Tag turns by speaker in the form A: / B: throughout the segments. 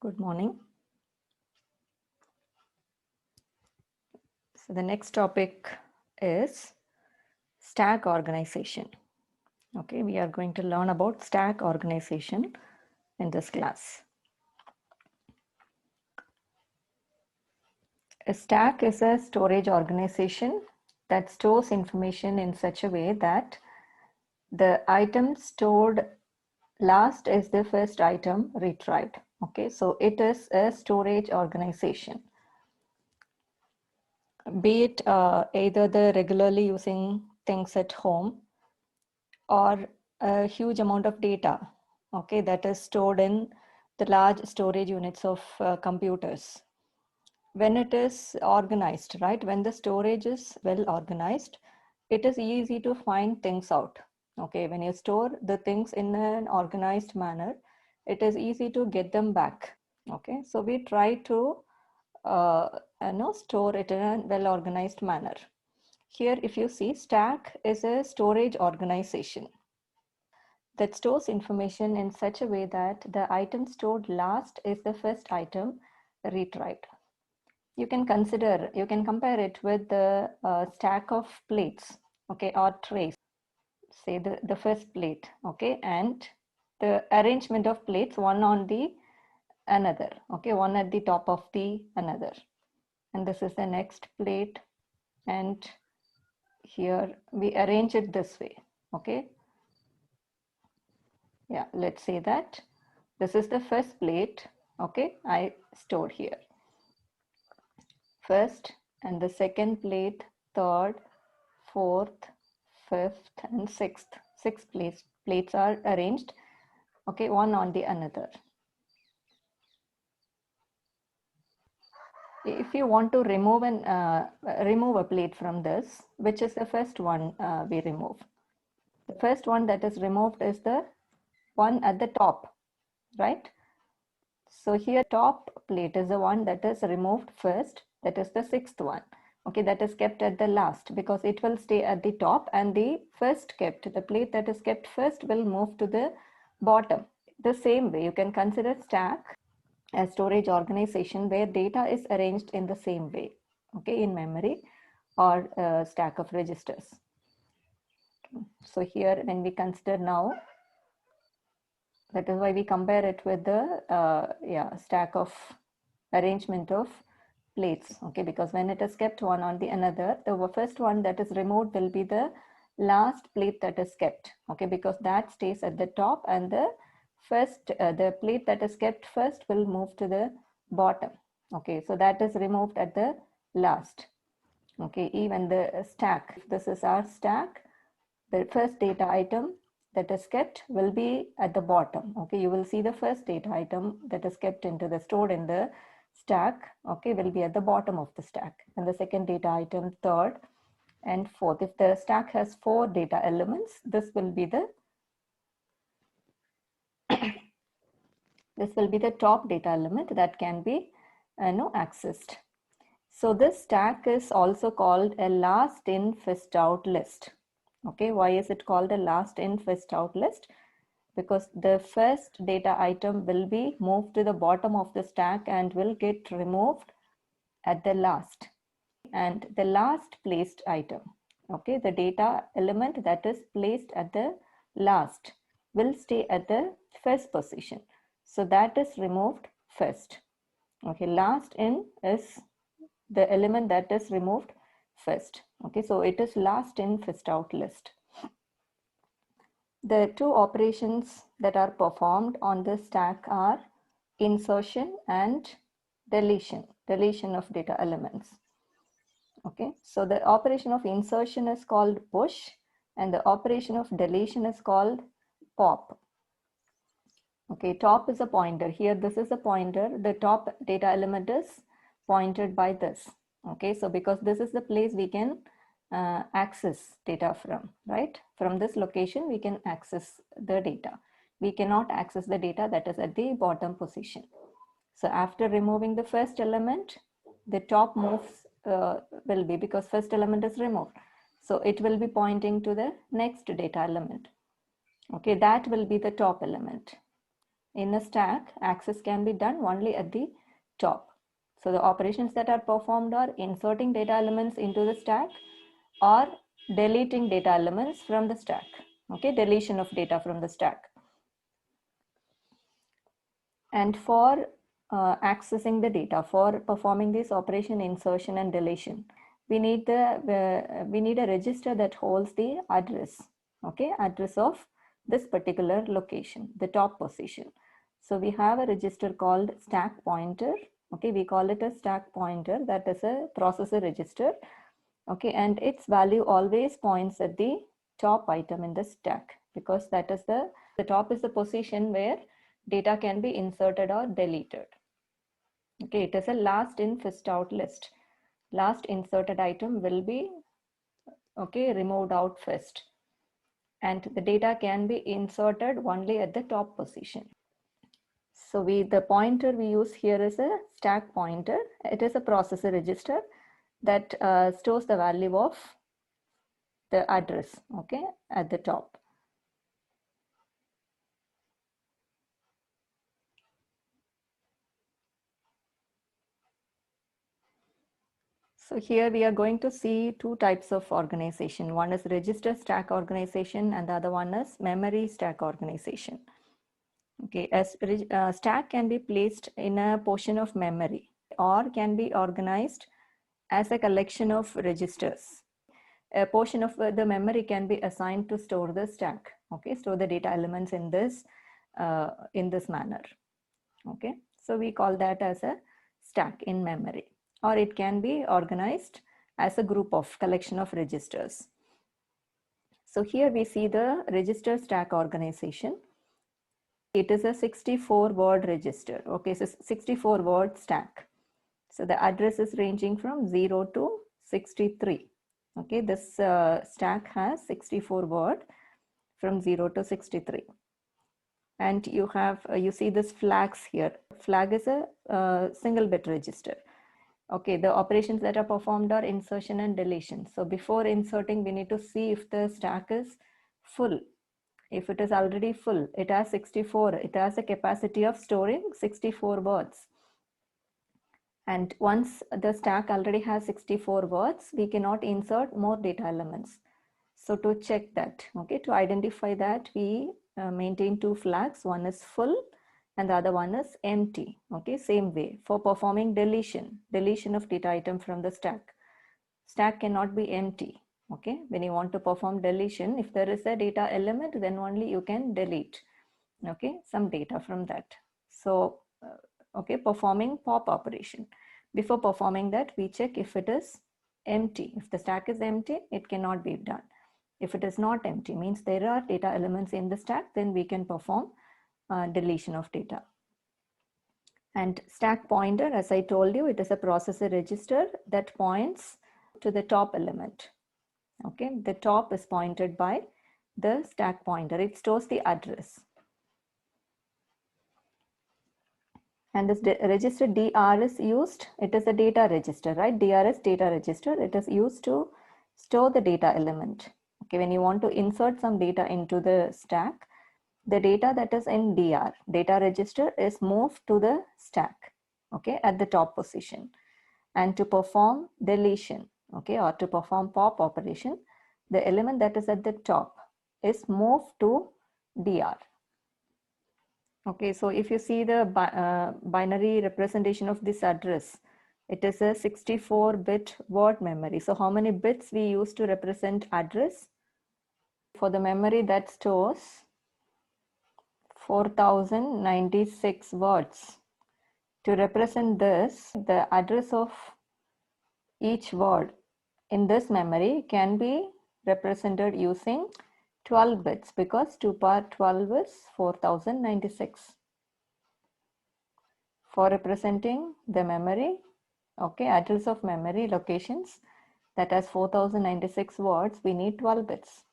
A: Good morning. So the next topic is stack organization. Okay, we are going to learn about stack organization in this class. A stack is a storage organization that stores information in such a way that the item stored last is the first item retrieved. Okay, so it is a storage organization. Be it either the regularly using things at home or a huge amount of data, okay, that is stored in the large storage units of computers. When it is organized, right, when the storage is well organized, it is easy to find things out. Okay, when you store the things in an organized manner, it is easy to get them back. Okay, so we try to store it in a well organized manner. Here, if you see, stack is a storage organization that stores information in such a way that the item stored last is the first item retrieved. You can compare it with the stack of plates, okay, or trays. Say the first plate, okay, and the arrangement of plates one on the another, okay, one at the top of the another. And this is the next plate, and here we arrange it this way, okay. Yeah, let's say that this is the first plate, okay, I stored here. First and the second plate, third, fourth, fifth, and sixth. Six plates are arranged, okay, one on the another. If you want to remove a plate from this, which is the first one we remove? The first one that is removed is the one at the top, right? So here top plate is the one that is removed first, that is the sixth one. Okay, that is kept at the last because it will stay at the top, and the plate that is kept first will move to the bottom. The same way you can consider stack as storage organization where data is arranged in the same way, okay, in memory or a stack of registers. So here when we consider now, that is why we compare it with the stack of arrangement of plates, okay, because when it is kept one on the another, the first one that is removed will be the last plate that is kept, okay, because that stays at the top, and the plate that is kept first will move to the bottom, okay, so that is removed at the last. Okay, even the stack, if this is our stack, the first data item that is kept will be at the bottom. Okay, you will see the first data item that is kept stored in the stack, okay, will be at the bottom of the stack, and the second data item, third and fourth. If the stack has 4 data elements, this will be the top data element that can be accessed. So this stack is also called a last in first out list. Okay, why is it called a last in first out list? Because the first data item will be moved to the bottom of the stack and will get removed at the last. And the last placed item, okay, the data element that is placed at the last will stay at the first position. So that is removed first. Okay, last in is the element that is removed first. Okay, so it is last in first out list. The two operations that are performed on this stack are insertion and deletion of data elements. Okay, so the operation of insertion is called push, and the operation of deletion is called pop. Okay, top is a pointer. Here, this is a pointer. The top data element is pointed by this. Okay, so because this is the place we can access data from, right? From this location, we can access the data. We cannot access the data that is at the bottom position. So after removing the first element, the top moves will be, because first element is removed. So it will be pointing to the next data element. Okay, that will be the top element in a stack, access can be done only at the top. So the operations that are performed are inserting data elements into the stack or deleting data elements from the stack. Okay, deletion of data from the stack. And for accessing the data, for performing this operation insertion and deletion, we need a register that holds the address, okay, address of this particular location, the top position. So we have a register called stack pointer. Okay, we call it a stack pointer. That is a processor register. Okay, and its value always points at the top item in the stack, because that is the top is the position where data can be inserted or deleted. Okay, it is a last in first out list. Last inserted item will be, okay, removed out first, and the data can be inserted only at the top position. So the pointer we use here is a stack pointer. It is a processor register that stores the value of the address, okay, at the top. So here we are going to see two types of organization. One is register stack organization and the other one is memory stack organization. Okay, as stack can be placed in a portion of memory or can be organized as a collection of registers. A portion of the memory can be assigned to store the stack. Okay, store the data elements in this manner. Okay, so we call that as a stack in memory, or it can be organized as a group of collection of registers. So here we see the register stack organization. It is a 64 word register. Okay, so 64 word stack. So the address is ranging from 0 to 63. Okay, this stack has 64 word from 0 to 63. And you have, you see this flags here. Flag is a single bit register. Okay, the operations that are performed are insertion and deletion. So before inserting, we need to see if the stack is full. If it is already full, it has 64, it has a capacity of storing 64 words. And once the stack already has 64 words, we cannot insert more data elements. So to check that, okay, to identify that, we maintain two flags. One is full and the other one is empty. Okay, same way for performing deletion of data item from the stack. Stack cannot be empty. Okay, when you want to perform deletion, if there is a data element, then only you can delete, okay, some data from that. So okay, performing pop operation. Before performing that, we check if it is empty. If the stack is empty, it cannot be done. If it is not empty, means there are data elements in the stack, then we can perform deletion of data. And stack pointer, as I told you, it is a processor register that points to the top element. Okay, the top is pointed by the stack pointer. It stores the address. And this register DR is used, it is a data register, right? DR is data register. It is used to store the data element. Okay, when you want to insert some data into the stack, the data that is in DR, data register, is moved to the stack, okay, at the top position. And to perform deletion, okay, or to perform pop operation, the element that is at the top is moved to DR. Okay, so if you see the binary representation of this address, it is a 64-bit word memory. So how many bits we use to represent address? For the memory that stores 4096 words. To represent this, the address of each word in this memory can be represented using 12 bits, because 2 power 12 is 4096. For representing the memory, okay, address of memory locations that has 4096 words, we need 12 bits.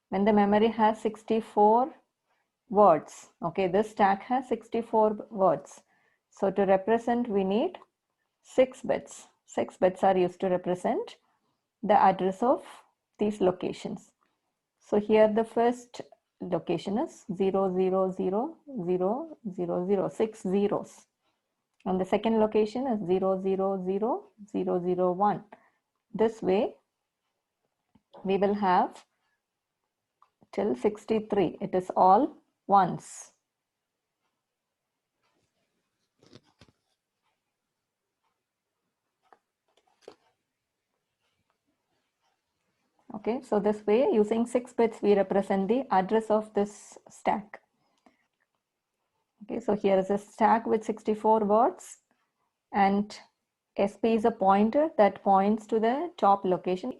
A: When the memory has 64 words, okay, this stack has 64 words. So to represent, we need 6 bits. 6 bits are used to represent the address of these locations. So here the first location is 0, 0, 0, 0, 0, 0, 6 zeros. And the second location is 0, 0, 0, 0, 0, 1. This way, we will have till 63. It is all ones. Okay, so this way, using 6 bits, we represent the address of this stack. Okay, so here is a stack with 64 words, and SP is a pointer that points to the top location,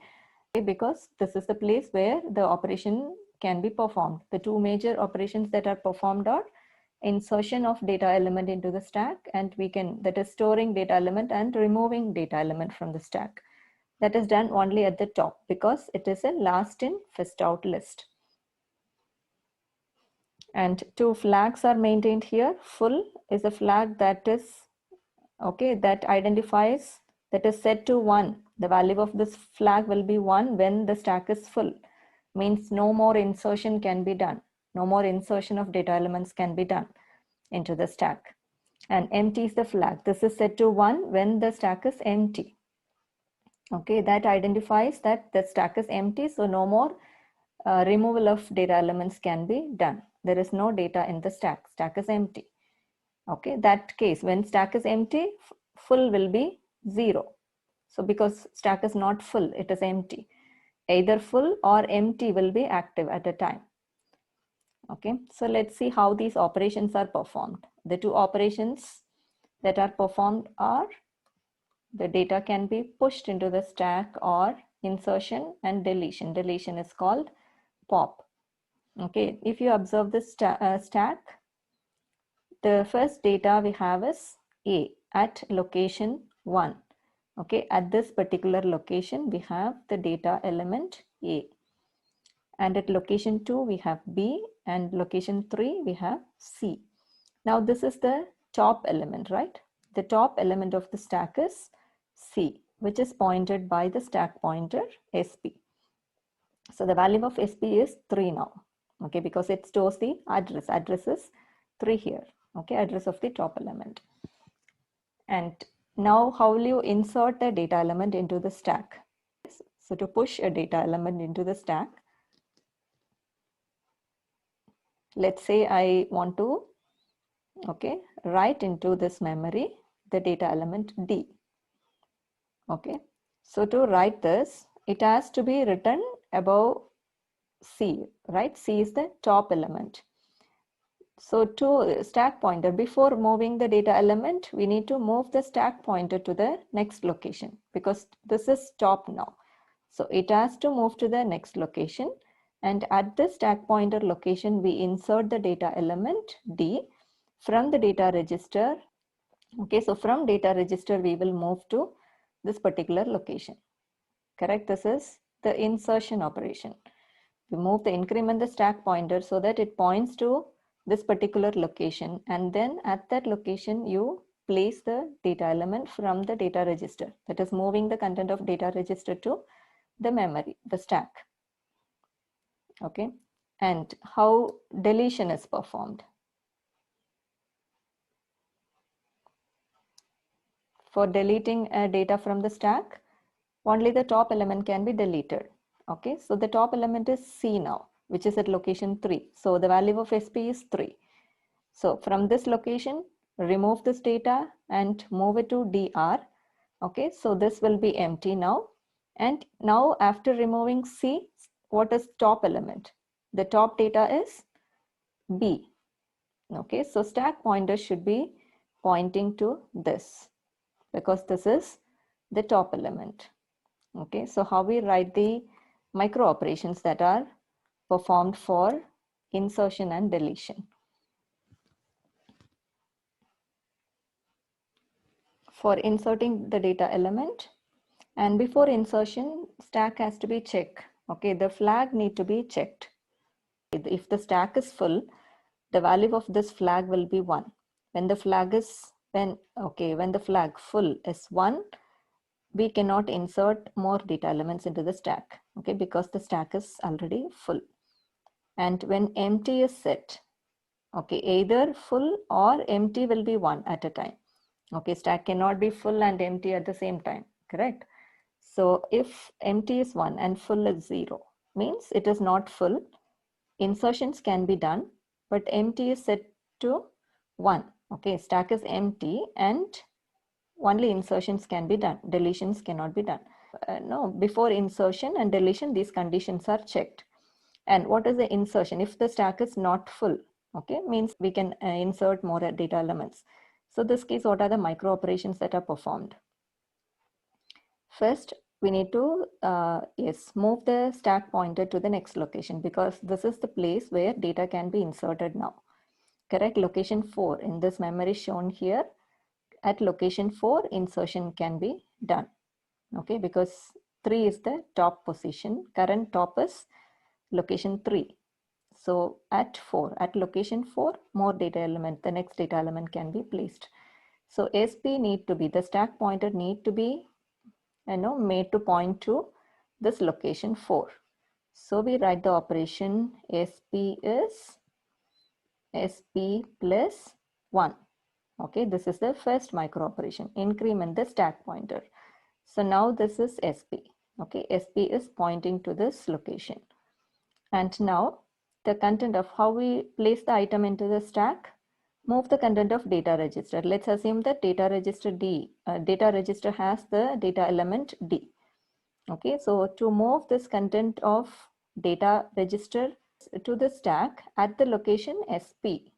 A: because this is the place where the operation can be performed. The two major operations that are performed are insertion of data element into the stack, and that is storing data element and removing data element from the stack. That is done only at the top because it is a last in, first out list. And two flags are maintained here. Full is a flag that is, okay, that identifies, that is set to 1. The value of this flag will be 1 when the stack is full. Means no more insertion can be done. No more insertion of data elements can be done into the stack. And empty is the flag. This is set to 1 when the stack is empty. Okay, that identifies that the stack is empty, so no more removal of data elements can be done. There is no data in the stack. Stack is empty. Okay, that case, when stack is empty, full will be 0. So because stack is not full, it is empty. Either full or empty will be active at a time. Okay, so let's see how these operations are performed. The two operations that are performed are the data can be pushed into the stack, or insertion and deletion. Deletion is called pop. Okay, if you observe the stack, the first data we have is A at location 1. Okay, at this particular location, we have the data element A. And at location 2, we have B, and location 3, we have C. Now, this is the top element, right? The top element of the stack is C, which is pointed by the stack pointer SP. So the value of SP is 3 now, okay, because it stores the address. Address is 3 here, okay, address of the top element. And now how will you insert the data element into the stack? So to push a data element into the stack, let's say I want to, okay, write into this memory the data element D. Okay, so to write this, it has to be written above C, right? C is the top element. So to stack pointer, before moving the data element, we need to move the stack pointer to the next location, because this is top now. So it has to move to the next location, and at the stack pointer location, we insert the data element D from the data register. Okay, so from data register, we will move to this particular location. Correct? This is the insertion operation. We move the increment the stack pointer so that it points to this particular location, and then at that location you place the data element from the data register, that is moving the content of data register to the memory, the stack. Okay, and how deletion is performed? For deleting data from the stack, only the top element can be deleted. Okay, so the top element is C now, which is at location 3. So the value of SP is 3. So from this location, remove this data and move it to DR. Okay, so this will be empty now. And now after removing C, what is top element? The top data is B. Okay, so stack pointer should be pointing to this, because this is the top element. Okay, so how we write the micro operations that are performed for insertion and deletion. For inserting the data element, and before insertion, stack has to be checked. Okay, the flag need to be checked. If the stack is full, the value of this flag will be 1. When the flag is, when the flag full is 1, we cannot insert more data elements into the stack. okay, because the stack is already full. And when empty is set, okay, either full or empty will be one at a time. Okay, stack cannot be full and empty at the same time, correct? So if empty is 1 and full is 0, means it is not full. Insertions can be done, but empty is set to 1. Okay, stack is empty and only insertions can be done. Deletions cannot be done. No, before insertion and deletion, these conditions are checked. And what is the insertion? If the stack is not full, okay, means we can insert more data elements. So this case, what are the micro operations that are performed? First, we need to move the stack pointer to the next location, because this is the place where data can be inserted now. Correct, location 4 in this memory shown here. At location 4, insertion can be done. Okay, because 3 is the top position. Current top is location 3. So at 4, at location 4, more data element, the next data element can be placed. So SP need to be, the stack pointer need to be made to point to this location 4. So we write the operation SP is SP plus 1. Okay, this is the first micro operation, increment the stack pointer. So now this is SP. Okay, SP is pointing to this location. And now the content of how we place the item into the stack, move the content of data register. Let's assume that data register data register has the data element D. Okay, so to move this content of data register to the stack at the location SP,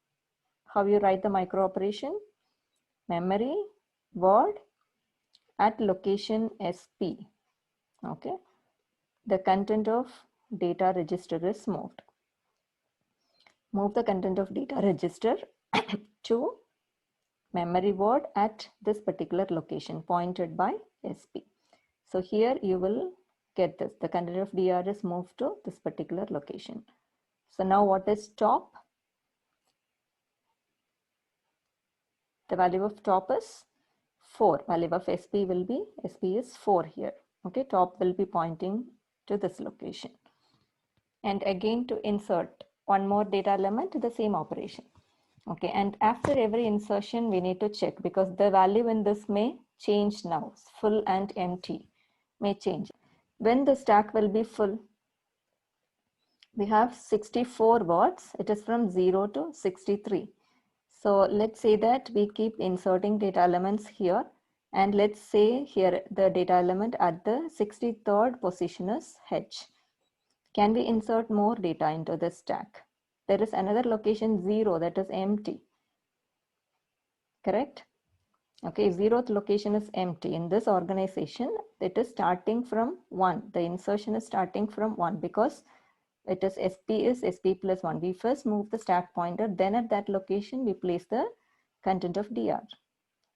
A: how you write the micro operation? Memory word at location SP. Okay, the content of data register is moved. Move the content of data register to memory word at this particular location pointed by SP. So here you will get this. The content of DR is moved to this particular location. So now what is top? The value of top is 4. Value of SP will be, SP is 4 here. Okay, top will be pointing to this location. And again to insert one more data element, the same operation. Okay, and after every insertion, we need to check, because the value in this may change now. Full and empty may change. When the stack will be full, we have 64 words. It is from 0 to 63. So let's say that we keep inserting data elements here. And let's say here the data element at the 63rd position is H. Can we insert more data into the stack? There is another location 0 that is empty. Correct? Okay, 0th location is empty. In this organization, it is starting from 1. The insertion is starting from 1 because it is SP plus 1. We first move the stack pointer, then at that location we place the content of DR.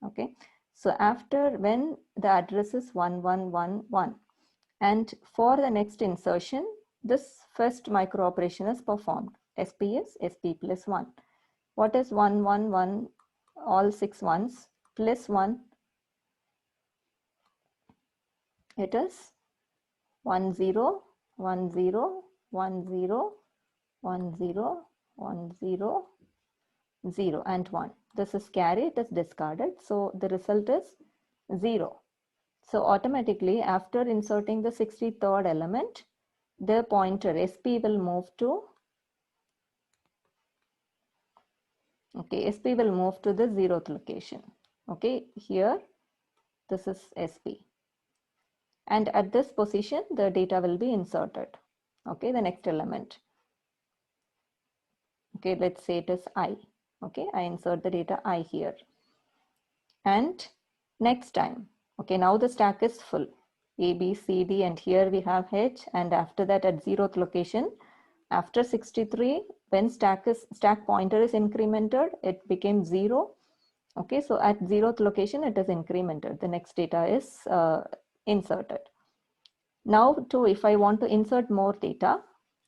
A: Okay, so after when the address is 1111, and for the next insertion, this first micro operation is performed. SP is SP plus 1. What is 111? All 6 ones plus 1. It is 10, 10, 10, 10, 10, 0 and 1. This is carry, it is discarded. So the result is 0. So automatically after inserting the 63rd element, the pointer SP will move to, okay, SP will move to the 0th location. Okay, here this is SP. And at this position, the data will be inserted. Okay, the next element. Okay, let's say it is I. Okay, I insert the data I here. And next time, okay, now the stack is full. A, B, C, D, and here we have H. And after that, at 0th location, after 63, when stack pointer is incremented, it became 0. Okay, so at 0th location, it is incremented. The next data is inserted. Now too, if I want to insert more data,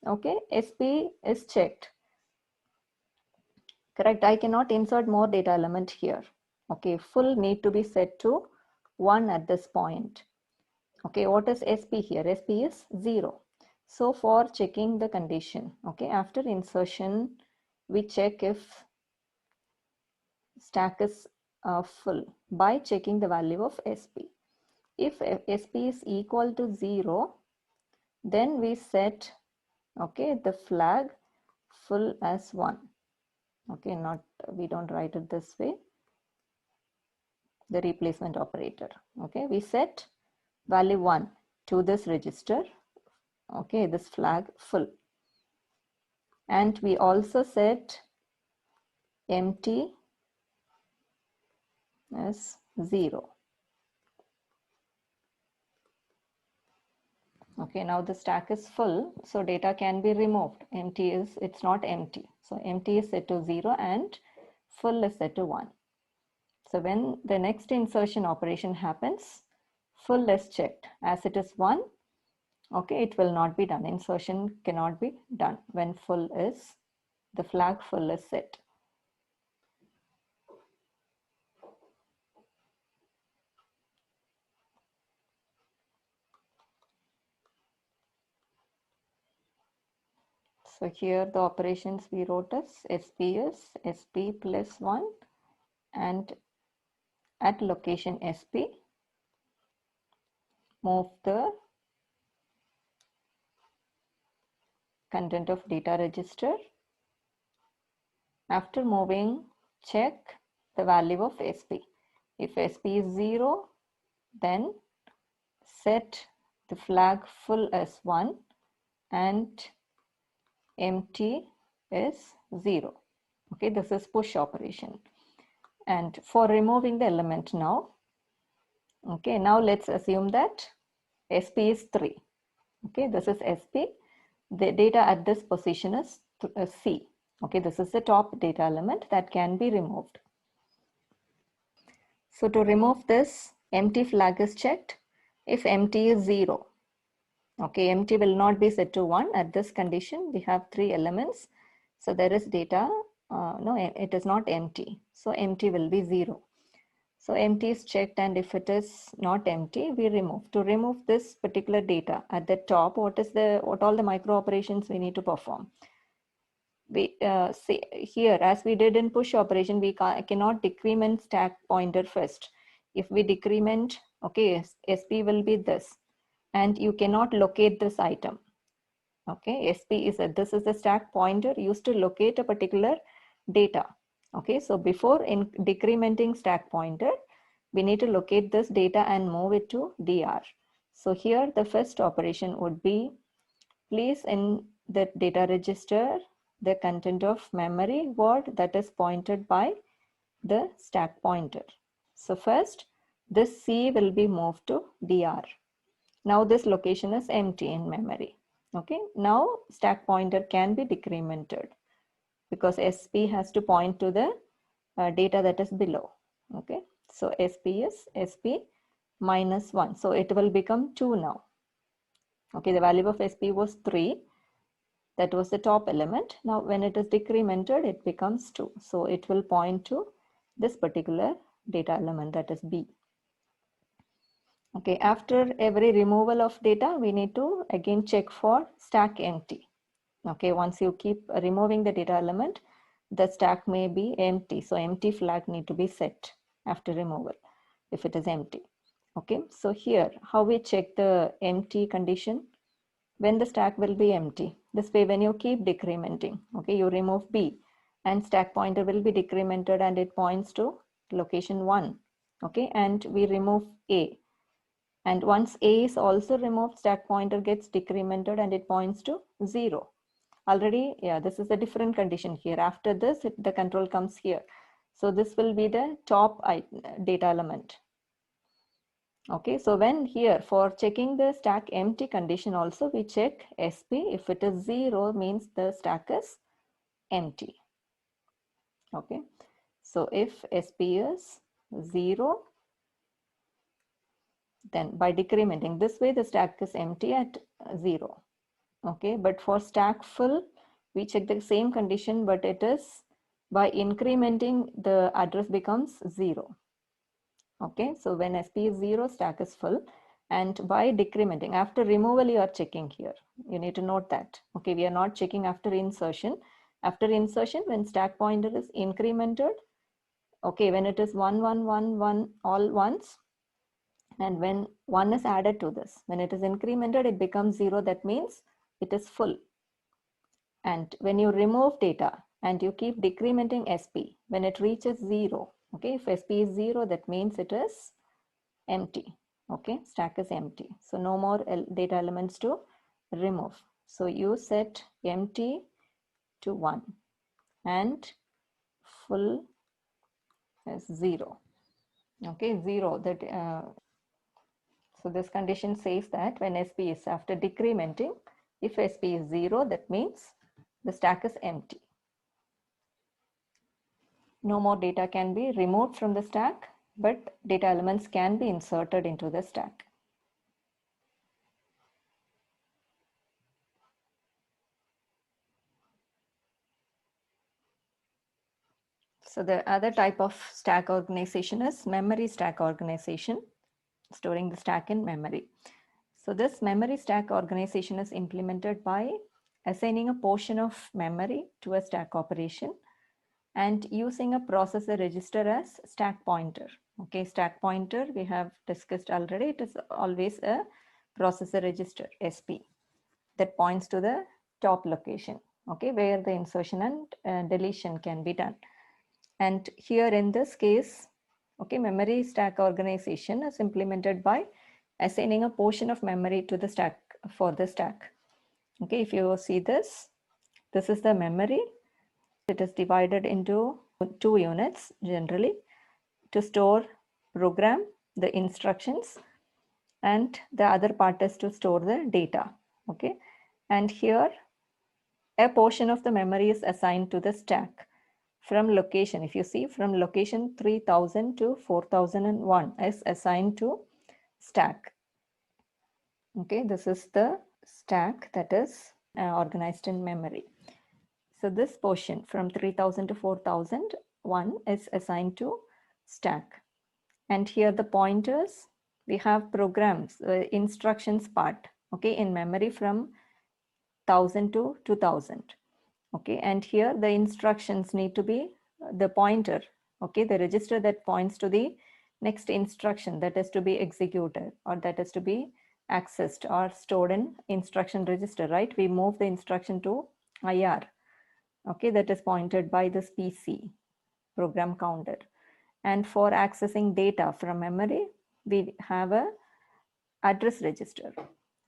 A: okay, SP is checked. Correct, I cannot insert more data element here. Okay, full need to be set to 1 at this point. Okay, what is SP here? SP is 0. So for checking the condition, okay, after insertion, we check if stack is full by checking the value of SP. If SP is equal to 0, then we set, okay, the flag full as 1. Okay, not, we don't write it this way, the replacement operator. Okay, we set value 1 to this register, okay, this flag full. And we also set empty as 0. Okay, now the stack is full, so data can be removed. Empty is, it's not empty. So empty is set to 0 and full is set to 1. So when the next insertion operation happens, full is checked. As it is 1, okay, it will not be done. Insertion cannot be done when full is, the flag full is set. So here the operations we wrote as SP is SP plus 1, and at location SP, move the content of data register. After moving, check the value of SP. If SP is 0, then set the flag full as 1 and empty is 0. Okay, this is push operation. And for removing the element now, okay, now let's assume that SP is 3. Okay, this is SP. The data at this position is C. Okay, this is the top data element that can be removed. So to remove this, empty flag is checked. If empty is 0, okay, empty will not be set to 1. At this condition, we have 3 elements. So there is data, no, it is not empty. So empty will be 0. So empty is checked, and if it is not empty, we remove. To remove this particular data at the top, what all the micro operations we need to perform? We see here, as we did in push operation, we cannot decrement stack pointer first. If we decrement, okay, SP will be this, and you cannot locate this item. Okay, SP is this is the stack pointer used to locate a particular data. Okay, so before in decrementing stack pointer, we need to locate this data and move it to DR. So here the first operation would be, place in the data register the content of memory word that is pointed by the stack pointer. So first, this C will be moved to DR. Now this location is empty in memory. Okay, now stack pointer can be decremented because SP has to point to the data that is below. Okay, so SP is SP minus 1. So it will become 2 now. Okay, the value of SP was 3. That was the top element. Now when it is decremented, it becomes 2. So it will point to this particular data element, that is B. Okay, after every removal of data, we need to again check for stack empty. Okay, once you keep removing the data element, the stack may be empty. So empty flag need to be set after removal if it is empty. Okay, so here how we check the empty condition? When the stack will be empty. This way, when you keep decrementing, okay, you remove B and stack pointer will be decremented and it points to location 1. Okay, and we remove A. And once A is also removed, stack pointer gets decremented and it points to 0. Already, yeah, this is a different condition here. After this, the control comes here. So this will be the top data element. Okay, so when here for checking the stack empty condition also, we check SP. If it is 0, means the stack is empty. Okay, so if SP is 0, then by decrementing this way, the stack is empty at 0. Okay, but for stack full, we check the same condition, but it is by incrementing the address becomes 0. Okay, so when SP is 0, stack is full. And by decrementing, after removal, you are checking here. You need to note that. Okay, we are not checking after insertion. After insertion, when stack pointer is incremented, okay, when it is 1, 1, 1, 1, all ones, and when 1 is added to this, when it is incremented, it becomes 0. That means it is full. And when you remove data and you keep decrementing SP, when it reaches 0, okay, if SP is 0, that means it is empty. Okay, stack is empty. So no more data elements to remove. So you set empty to 1 and full is 0. Okay, 0. So this condition says that when SP is after decrementing, if SP is 0, that means the stack is empty. No more data can be removed from the stack, but data elements can be inserted into the stack. So the other type of stack organization is memory stack organization, storing the stack in memory. So this memory stack organization is implemented by assigning a portion of memory to a stack operation and using a processor register as stack pointer. Okay, stack pointer we have discussed already. It is always a processor register, SP, that points to the top location, okay, where the insertion and deletion can be done. And here in this case, okay, memory stack organization is implemented by assigning a portion of memory to the stack for the stack. Okay, if you see this is the memory. It is divided into 2 units generally to store program, the instructions, and the other part is to store the data. Okay, and here a portion of the memory is assigned to the stack from location. If you see, from location 3000 to 4001 is assigned to stack. Okay, this is the stack that is organized in memory. So this portion from 3000 to 4001 is assigned to stack. And here the pointers, we have programs, instructions part, okay, in memory from 1000 to 2000. Okay, and here the instructions need to be the pointer, okay, the register that points to the next instruction that is to be executed or that is to be accessed or stored in instruction register, right? We move the instruction to IR, okay, that is pointed by this PC, program counter. And for accessing data from memory, we have a address register,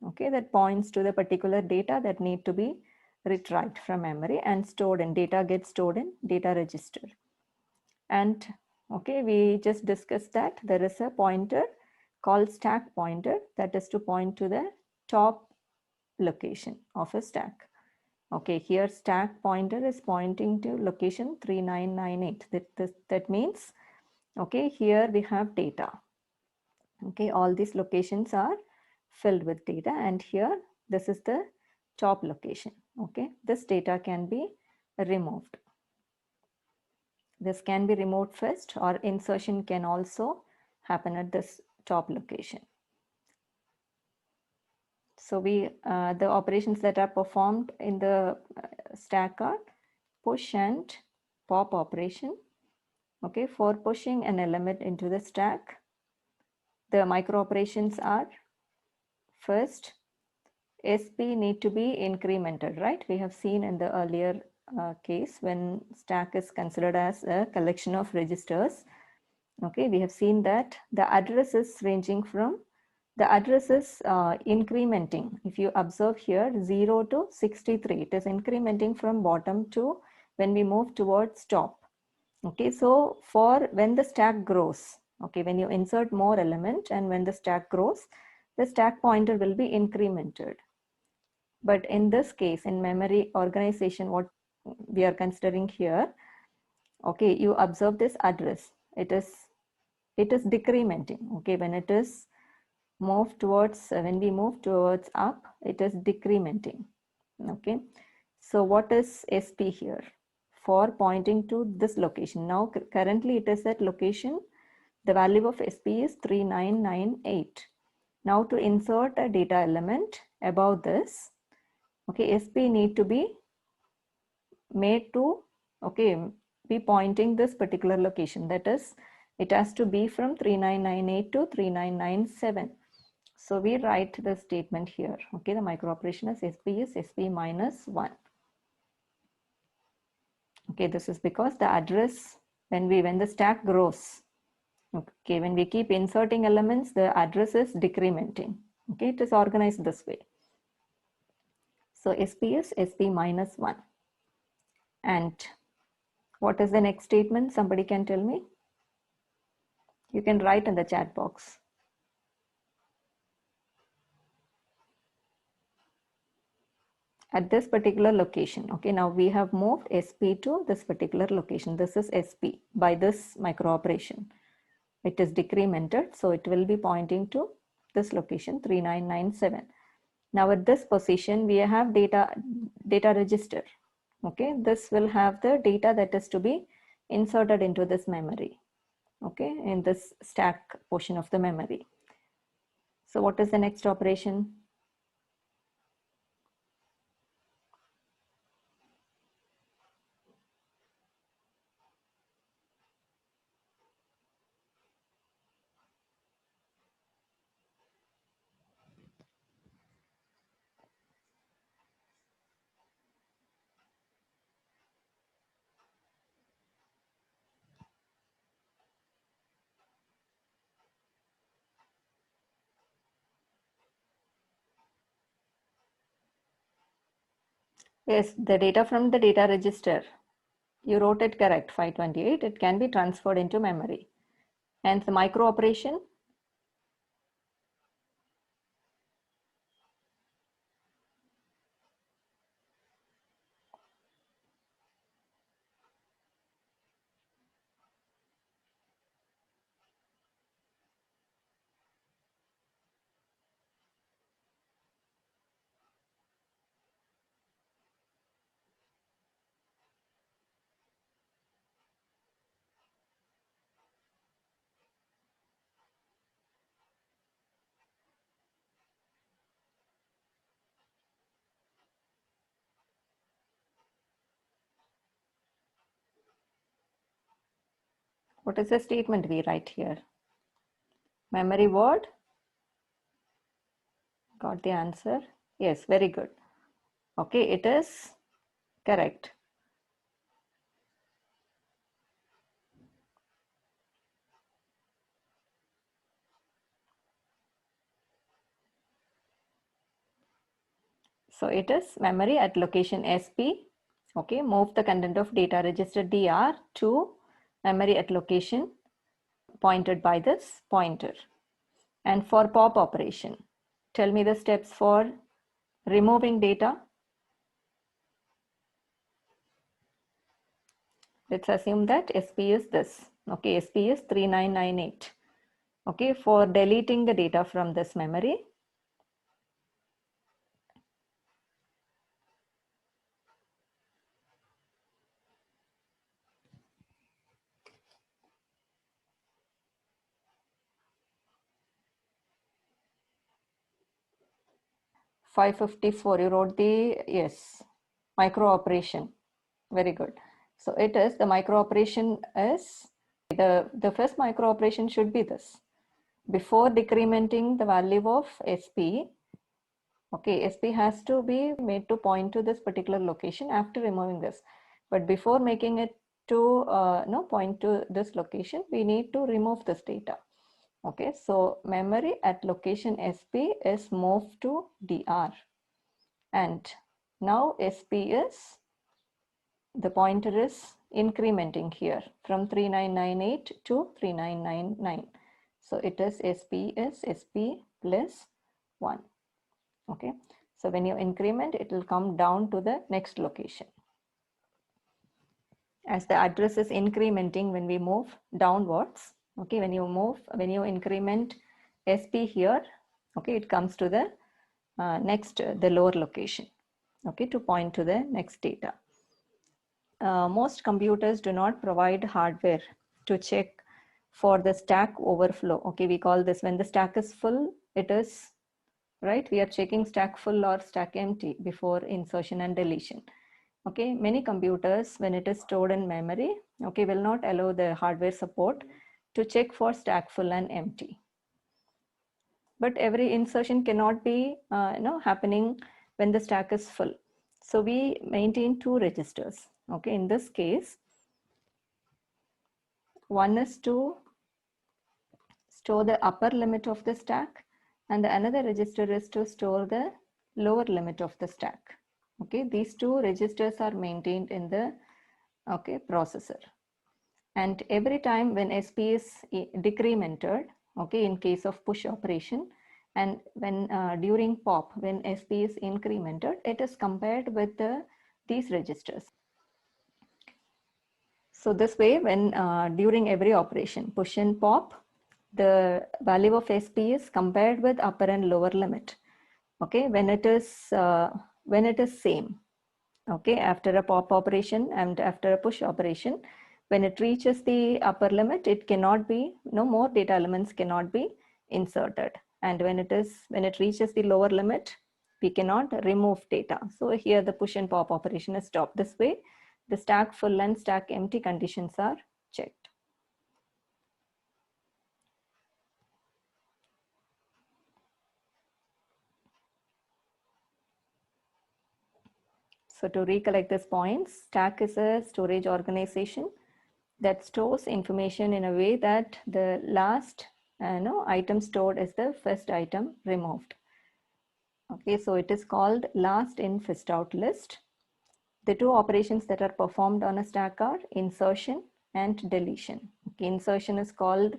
A: okay, that points to the particular data that need to be retrieved from memory and stored in data gets stored in data register. And okay, we just discussed that there is a pointer called stack pointer that is to point to the top location of a stack. Okay, here stack pointer is pointing to location 3998. That means, okay, here we have data. Okay, all these locations are filled with data, and here this is the top location. Okay, this data can be removed. This can be removed first, or insertion can also happen at this top location. So the operations that are performed in the stack are push and pop operation. Okay, for pushing an element into the stack, the micro operations are first, SP need to be incremented, right? We have seen in the earlier case when stack is considered as a collection of registers. Okay, we have seen that the address is ranging from, the address is incrementing. If you observe here 0 to 63, it is incrementing from bottom to when we move towards top. Okay, so for when the stack grows, okay, when you insert more element and when the stack grows, the stack pointer will be incremented. But in this case, in memory organization, what we are considering here, okay, you observe this address. It is decrementing. Okay, when it is moved towards, when we move towards up, it is decrementing. Okay, so what is SP here? For pointing to this location. Now currently it is at location, the value of SP is 3998. Now to insert a data element above this, okay, SP need to be made to, okay, be pointing this particular location. That is, it has to be from 3998 to 3997. So we write the statement here. Okay, the micro operation is SP minus 1. Okay, this is because the address, when the stack grows, okay, when we keep inserting elements, the address is decrementing. Okay, it is organized this way. So SP is SP minus 1. And what is the next statement? Somebody can tell me? You can write in the chat box. At this particular location, okay, now we have moved SP to this particular location. This is SP by this micro operation. It is decremented, so it will be pointing to this location 3997. Now at this position, we have data register. Okay, this will have the data that is to be inserted into this memory. Okay, in this stack portion of the memory. So what is the next operation? Yes, the data from the data register. You wrote it correct, 528. It can be transferred into memory. And the micro operation, what is the statement we write here? Memory word? Got the answer? Yes, very good. Okay, it is correct. So it is memory at location SP. Okay, move the content of data register DR to memory at location pointed by this pointer. And for pop operation, tell me the steps for removing data. Let's assume that SP is this. Okay, SP is 3998. Okay, for deleting the data from this memory, $554, you wrote the, yes, micro operation. Very good. So it is, the micro operation is, the first micro operation should be this. Before decrementing the value of SP, okay, SP has to be made to point to this particular location after removing this. But before making it to point to this location, we need to remove this data. Okay, so memory at location SP is moved to DR. And now SP is, the pointer is incrementing here from 3998 to 3999. So it is SP is SP plus 1. Okay, so when you increment, it will come down to the next location. As the address is incrementing when we move downwards, okay, when you increment SP here, okay, it comes to the the lower location, okay, to point to the next data. Most computers do not provide hardware to check for the stack overflow. Okay, we call this, when the stack is full, it is, right? We are checking stack full or stack empty before insertion and deletion. Okay, many computers, when it is stored in memory, okay, will not allow the hardware support to check for stack full and empty. But every insertion cannot be happening when the stack is full. So we maintain two registers. Okay, in this case, one is to store the upper limit of the stack, and the another register is to store the lower limit of the stack. Okay, these two registers are maintained in the processor. And every time when SP is decremented, okay, in case of push operation, and when during pop, when SP is incremented, it is compared with these registers. So this way, when during every operation, push and pop, the value of SP is compared with upper and lower limit. Okay, when it is same. Okay, after a pop operation and after a push operation, when it reaches the upper limit, it cannot be, no more data elements cannot be inserted. And when it reaches the lower limit, we cannot remove data. So here the push and pop operation is stopped. This way, the stack full and stack empty conditions are checked. So to recollect these points, stack is a storage organization that stores information in a way that the last item stored is the first item removed. Okay, so it is called last in first out list. The two operations that are performed on a stack are insertion and deletion. Okay, insertion is called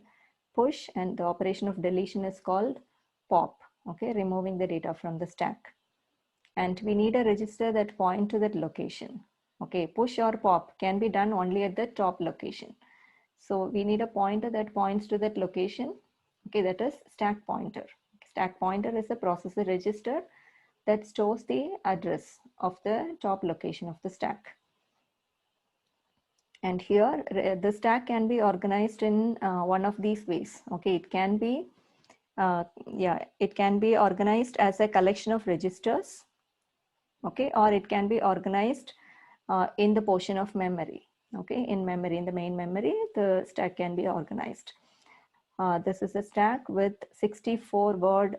A: push and the operation of deletion is called pop. Okay, removing the data from the stack. And we need a register that point to that location. Okay, push or pop can be done only at the top location. So we need a pointer that points to that location. Okay, that is stack pointer. Stack pointer is a processor register that stores the address of the top location of the stack. And here the stack can be organized in one of these ways. Okay, it can be it can be organized as a collection of registers. Okay, or it can be organized in the portion of memory. Okay, in memory, in the main memory, the stack can be organized. This is a stack with 64 word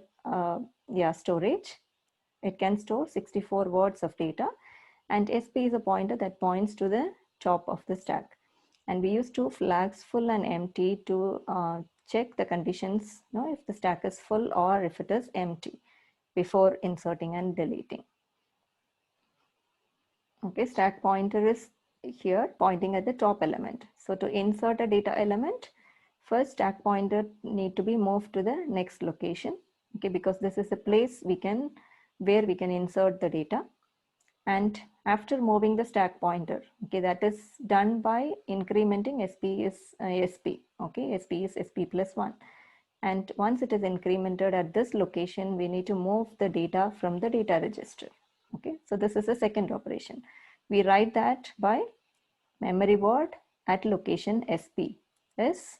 A: storage. It can store 64 words of data, and SP is a pointer that points to the top of the stack. And we use two flags, full and empty, to check the conditions, if the stack is full or if it is empty before inserting and deleting. Okay, stack pointer is here pointing at the top element. So to insert a data element, first stack pointer need to be moved to the next location. Okay, because this is a place where we can insert the data. And after moving the stack pointer, okay, that is done by incrementing SP is SP. Okay, SP is SP plus 1. And once it is incremented at this location, we need to move the data from the data register. Okay, so this is a second operation. We write that by memory word at location SP is,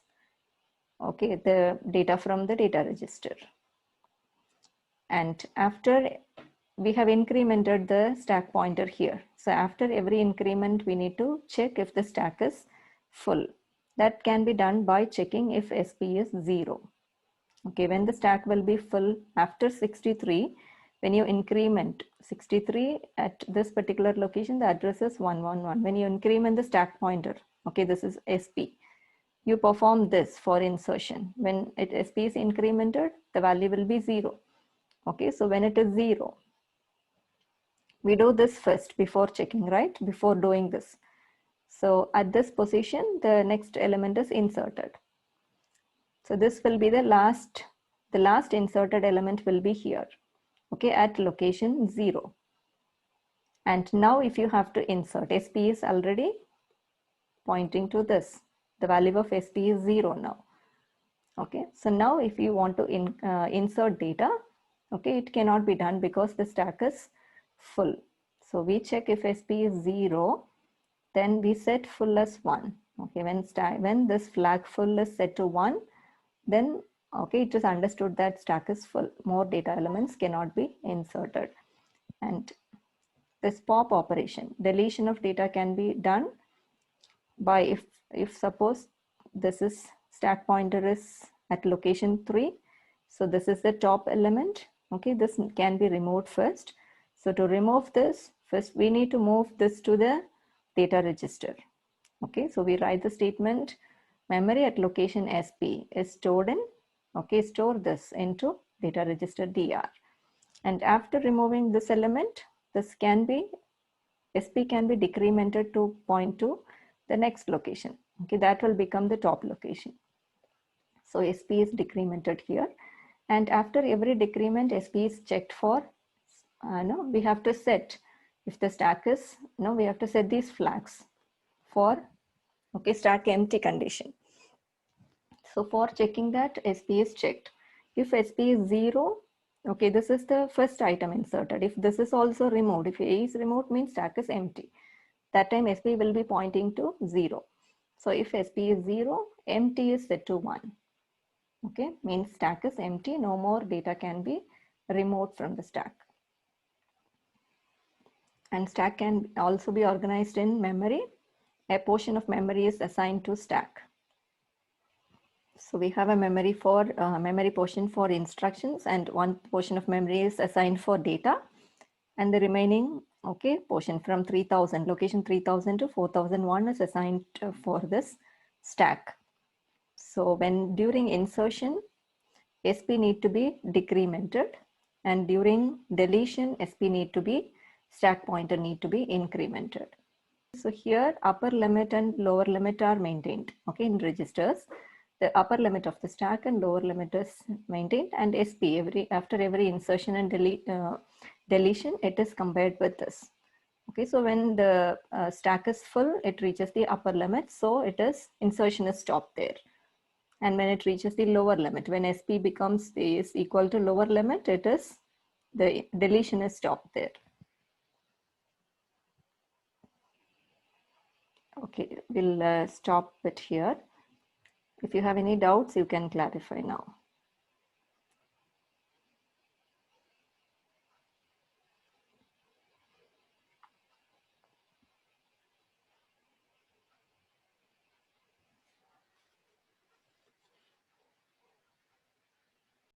A: okay, the data from the data register. And after we have incremented the stack pointer here. So after every increment, we need to check if the stack is full. That can be done by checking if SP is 0. Okay, when the stack will be full after 63, when you increment 63 at this particular location, the address is 111. When you increment the stack pointer, okay, this is SP. You perform this for insertion. When SP is incremented, the value will be 0. Okay, so when it is 0, we do this first before checking, right? Before doing this. So at this position, the next element is inserted. So this will be the last inserted element will be here, okay, at location 0. And now if you have to insert, SP is already pointing to this. The value of SP is 0 now. Okay, so now if you want to insert data, okay, it cannot be done because the stack is full. So we check if SP is 0, then we set full as 1. Okay, when this flag full is set to 1, then Okay, it is understood that stack is full. More data elements cannot be inserted. And this pop operation, deletion of data can be done by if suppose this is stack pointer is at location 3. So this is the top element. Okay, this can be removed first. So to remove this, first we need to move this to the data register. Okay, so we write the statement memory at location SP is stored in, okay, store this into data register DR. And after removing this element, this can be, SP can be decremented to point to the next location. Okay, that will become the top location. So SP is decremented here. And after every decrement, SP is checked for, no, we have to set, if the stack is, no, we have to set these flags for, okay, stack empty condition. So for checking that, SP is checked. If SP is 0, okay, this is the first item inserted. If this is also removed, if A is removed, means stack is empty. That time SP will be pointing to 0. So if SP is 0, empty is set to 1. Okay, means stack is empty, no more data can be removed from the stack. And stack can also be organized in memory. A portion of memory is assigned to stack. So we have a memory for memory portion for instructions, and one portion of memory is assigned for data, and the remaining, okay, portion from 3000, location 3000 to 4001 is assigned for this stack. So when during insertion, SP need to be decremented, and during deletion, SP need to be, stack pointer need to be incremented. So here upper limit and lower limit are maintained, okay, in registers. The upper limit of the stack and lower limit is maintained, and SP after every insertion and deletion, it is compared with this. Okay, so when the stack is full, it reaches the upper limit, so it is, insertion is stopped there. And when it reaches the lower limit, when SP becomes is equal to lower limit, it is, the deletion is stopped there. Okay, we'll stop it here. If you have any doubts, you can clarify now.